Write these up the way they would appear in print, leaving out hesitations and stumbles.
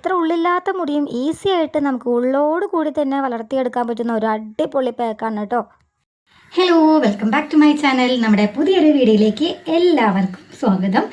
എത്ര ഉള്ളില്ലാത്ത മുടിയും ഈസി ആയിട്ട് നമുക്ക് ഉള്ളോട് കൂടി തന്നെ വളർത്തിയെടുക്കാൻ പറ്റുന്ന ഒരു അടിപൊളി പാക്കാണ് കേട്ടോ. Hello, welcome back to my channel. നമ്മുടെ പുതിയൊരു വീഡിയോയിലേക്ക് എല്ലാവർക്കും സ്വാഗതം.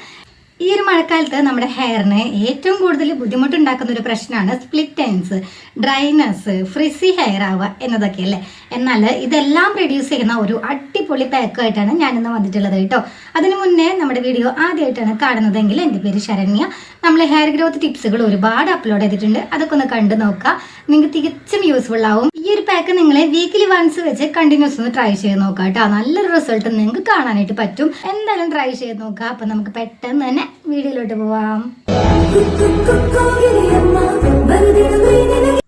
ഈ ഒരു മഴക്കാലത്ത് നമ്മുടെ ഹെയറിന് ഏറ്റവും കൂടുതൽ ബുദ്ധിമുട്ടുണ്ടാക്കുന്ന ഒരു പ്രശ്നമാണ് split ends, dryness, frizzy hair ആവുക എന്നതൊക്കെ അല്ലേ. എന്നാൽ ഇതെല്ലാം റെഡ്യൂസ് ചെയ്യുന്ന ഒരു അടിപൊളി പാക്കായിട്ടാണ് ഞാനിന്ന് വന്നിട്ടുള്ളത് കേട്ടോ. അതിനു മുന്നേ നമ്മുടെ വീഡിയോ ആദ്യമായിട്ടാണ് കാണുന്നതെങ്കിൽ എൻ്റെ പേര് ശരണ്യ. നമ്മൾ ഹെയർ ഗ്രോത്ത് ടിപ്സുകൾ ഒരുപാട് അപ്ലോഡ് ചെയ്തിട്ടുണ്ട്, അതൊക്കെ ഒന്ന് കണ്ടു നോക്കുക. നിങ്ങൾക്ക് തികച്ചും യൂസ്ഫുൾ ആവും. ഈ ഒരു പാക്ക് നിങ്ങൾ വീക്കിലി വൺസ് വെച്ച് കണ്ടിന്യൂസ് ഒന്ന് ട്രൈ ചെയ്ത് നോക്കുക കേട്ടോ. നല്ലൊരു റിസൾട്ട് നിങ്ങൾക്ക് കാണാനായിട്ട് പറ്റും. എന്തായാലും ട്രൈ ചെയ്ത് നോക്കുക. അപ്പം നമുക്ക് പെട്ടെന്ന് തന്നെ വീഡിയോയിലോട്ട് പോവാം.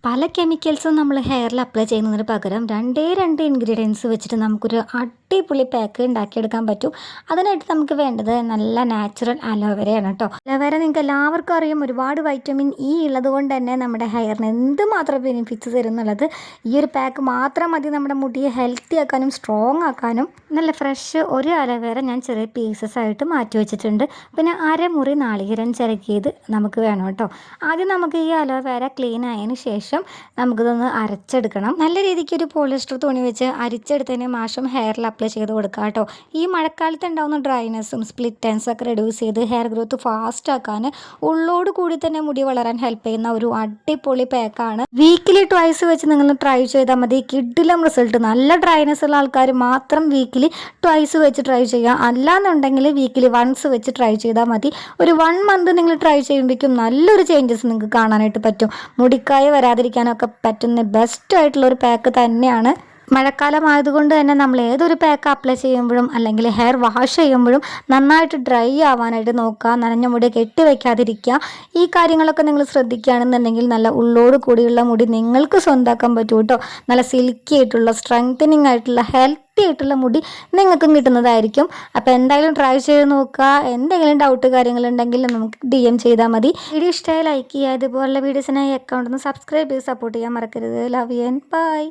പല കെമിക്കൽസും നമ്മൾ ഹെയറിൽ അപ്ലൈ ചെയ്യുന്നതിന് പകരം രണ്ടേ ഇൻഗ്രീഡിയൻസ് വെച്ചിട്ട് നമുക്കൊരു അടിപൊളി പാക്ക് ഉണ്ടാക്കിയെടുക്കാൻ പറ്റും. അതിനായിട്ട് നമുക്ക് വേണ്ടത് നല്ല നാച്ചുറൽ അലോവേരയാണ് കേട്ടോ. അലോവേര നിങ്ങൾക്ക് എല്ലാവർക്കും അറിയാം, ഒരുപാട് വൈറ്റമിൻ ഇ ഉള്ളത് കൊണ്ട് തന്നെ നമ്മുടെ ഹെയറിന് എന്തുമാത്രം ബെനിഫിറ്റ്സ് തരും എന്നുള്ളത്. ഈ ഒരു പാക്ക് മാത്രം മതി നമ്മുടെ മുടിയെ ഹെൽത്തി ആക്കാനും സ്ട്രോങ് ആക്കാനും. നല്ല ഫ്രഷ് ഒരു അലോവേര ഞാൻ ചെറിയ പീസസ് ആയിട്ട് മാറ്റി വെച്ചിട്ടുണ്ട്. പിന്നെ അരമുറി നാളികേരം ചിരകിയത് നമുക്ക് വേണം കേട്ടോ. ആദ്യം നമുക്ക് ഈ അലോവേര ക്ലീൻ ആയതിന് ശേഷം നമുക്കിതൊന്ന് അരച്ചെടുക്കണം. നല്ല രീതിക്ക് ഒരു പോളിസ്റ്റർ തുണി വെച്ച് അരിച്ചെടുത്തതിന് ശേഷം ഹെയറിൽ അപ്ലൈ ചെയ്ത് കൊടുക്കുക കേട്ടോ. ഈ മഴക്കാലത്ത് ഉണ്ടാകുന്ന ഡ്രൈനെസ്സും സ്പ്ലിറ്റ് എൻഡ്സും ഒക്കെ റെഡ്യൂസ് ചെയ്ത് ഹെയർ ഗ്രോത്ത് ഫാസ്റ്റ് ആക്കാൻ, ഉള്ളോട് കൂടി തന്നെ മുടി വളരാൻ ഹെൽപ്പ് ചെയ്യുന്ന ഒരു അടിപൊളി പാക്കാണ്. വീക്കിലി ട്വൈസ് വെച്ച് നിങ്ങൾ ട്രൈ ചെയ്താൽ മതി. കിഡിലും റിസൾട്ട്. നല്ല ഡ്രൈനെസ് ഉള്ള ആൾക്കാർ മാത്രം വീക്കിലി ട്വൈസ് വെച്ച് ട്രൈ ചെയ്യുക. അല്ലാന്നുണ്ടെങ്കിൽ വീക്കിലി വൺസ് വെച്ച് ട്രൈ ചെയ്താൽ മതി. ഒരു 1 മന്ത് നിങ്ങൾ ട്രൈ ചെയ്യുമ്പോഴേക്കും നല്ലൊരു ചേഞ്ചസ് നിങ്ങൾക്ക് കാണാനായിട്ട് പറ്റും. മുടിക്കായ വരാതിരിക്കാനൊക്കെ പറ്റുന്ന ബെസ്റ്റ് ആയിട്ടുള്ള ഒരു പാക്ക് തന്നെയാണ്. മഴക്കാലം ആയതുകൊണ്ട് തന്നെ നമ്മൾ ഏതൊരു പാക്ക് അപ്ലൈ ചെയ്യുമ്പോഴും അല്ലെങ്കിൽ ഹെയർ വാഷ് ചെയ്യുമ്പോഴും നന്നായിട്ട് ഡ്രൈ ആവാനായിട്ട് നോക്കുക. നനഞ്ഞ മുടി കെട്ടിവെക്കാതിരിക്കുക. ഈ കാര്യങ്ങളൊക്കെ നിങ്ങൾ ശ്രദ്ധിക്കുകയാണെന്നുണ്ടെങ്കിൽ നല്ല ഉള്ളോട് കൂടിയുള്ള മുടി നിങ്ങൾക്ക് സ്വന്തമാക്കാൻ പറ്റും കേട്ടോ. നല്ല സിൽക്കി ആയിട്ടുള്ള സ്ട്രെങ്തനിങ് ആയിട്ടുള്ള ഹെൽത്തി ആയിട്ടുള്ള മുടി നിങ്ങൾക്കും കിട്ടുന്നതായിരിക്കും. അപ്പോൾ എന്തായാലും ട്രൈ ചെയ്ത് നോക്കുക. എന്തെങ്കിലും ഡൗട്ട് കാര്യങ്ങളുണ്ടെങ്കിൽ നമുക്ക് DM ചെയ്താൽ മതി. വീഡിയോ ഇഷ്ടമായി ലൈക്ക് ചെയ്യുക. ഇതുപോലുള്ള വീഡിയോസിനായി അക്കൗണ്ട് ഒന്ന് സബ്സ്ക്രൈബ് ചെയ്ത് സപ്പോർട്ട് ചെയ്യാൻ മറക്കരുത്. Love you and by.